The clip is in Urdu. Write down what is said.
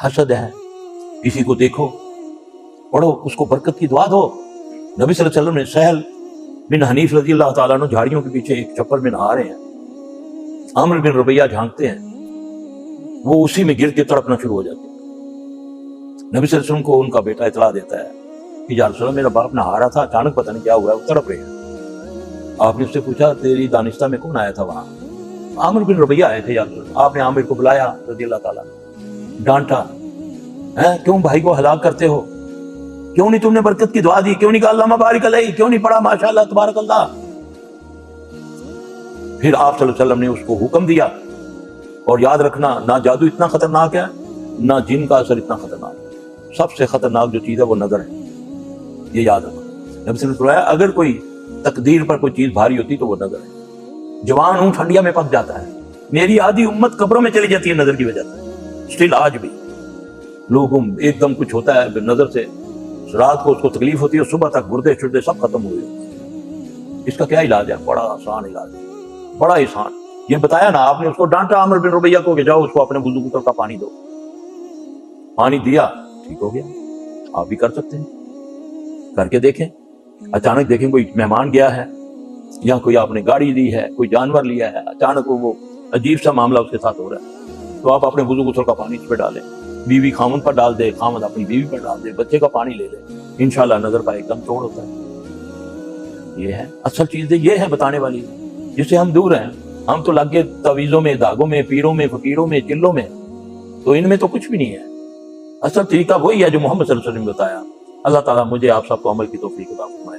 حسد ہے، کسی کو دیکھو پڑھو اس کو برکت کی دعا دو۔ نبی صلی اللہ علیہ وسلم نے سہل بن حنیف رضی اللہ تعالیٰ عنہ جھاڑیوں کے پیچھے ایک چپر میں نہا رہے ہیں، عامر بن ربیعہ جھانکتے ہیں، وہ اسی میں گر کے تڑپنا شروع ہو جاتے ہیں۔ نبی صلی اللہ علیہ وسلم کو ان کا بیٹا اطلاع دیتا ہے کہ یا رسول اللہ میرا باپ نہا رہا تھا، اچانک پتہ نہیں کیا ہوا ہے، وہ تڑپ رہے ہیں۔ آپ نے اس سے پوچھا تیری دانستہ میں کون آیا تھا وہاں؟ عامر بن ربیعہ آئے تھے یا رسول اللہ۔ آپ نے عامر کو بلایا رضی اللہ تعالیٰ، ڈانٹا، کیوں بھائی کو ہلاک کرتے ہو؟ کیوں نہیں تم نے برکت کی دعا دی؟ کیوں نہیں کہا اللہم بارک علیہ؟ کیوں نہیں پڑھا ماشاءاللہ تبارک اللہ؟ پھر آپ صلی اللہ علیہ وسلم نے اس کو حکم دیا، اور یاد رکھنا نہ جادو اتنا خطرناک ہے نہ جن کا اثر اتنا خطرناک ہے، سب سے خطرناک جو چیز ہے وہ نظر ہے، یہ یاد رکھنا۔ نبی صلی اللہ علیہ وسلم نے فرمایا اگر کوئی تقدیر پر کوئی چیز بھاری ہوتی تو وہ نظر ہے۔ جوان اونٹ ہنڈیا میں پک جاتا ہے، میری آدھی امت قبروں میں چلی جاتی ہے نظر کی وجہ سے، اسٹل آج بھی لوگوں ایک دم کچھ ہوتا ہے نظر سے، رات کو اس کو تکلیف ہوتی ہے، صبح تک گردے شردے سب ختم ہوئے۔ اس کا کیا علاج ہے؟ بڑا آسان علاج ہے، بڑا آسان۔ یہ بتایا نا آپ نے، اس کو ڈانٹا عامر بن ربیعہ کو کہ جاؤ اس کو اپنے وضو غسل کا پانی دو، پانی دیا، ٹھیک ہو گیا۔ آپ بھی کر سکتے ہیں، کر کے دیکھیں۔ اچانک دیکھیں کوئی مہمان گیا ہے یا کوئی آپ نے گاڑی لی ہے، کوئی جانور لیا ہے، اچانک وہ عجیب سا معاملہ اس کے ساتھ ہو رہا ہے، تو آپ اپنے وضو غسل کا پانی اس پہ ڈالیں، بیوی خامند پر ڈال دے، خامند اپنی بیوی پر ڈال دے، بچے کا پانی لے لے، انشاءاللہ نظر کا ایک دم توڑ ہوتا ہے۔ یہ ہے اصل چیز، یہ ہے بتانے والی، جس سے ہم دور ہیں۔ ہم تو لگ گئے تعویذوں میں، داغوں میں، پیروں میں، فقیروں میں، چلوں میں، تو ان میں تو کچھ بھی نہیں ہے۔ اصل طریقہ وہی ہے جو محمد صلی اللہ علیہ وسلم نے بتایا۔ اللہ تعالیٰ مجھے آپ سب کو عمل کی توفیق عطا فرمائے۔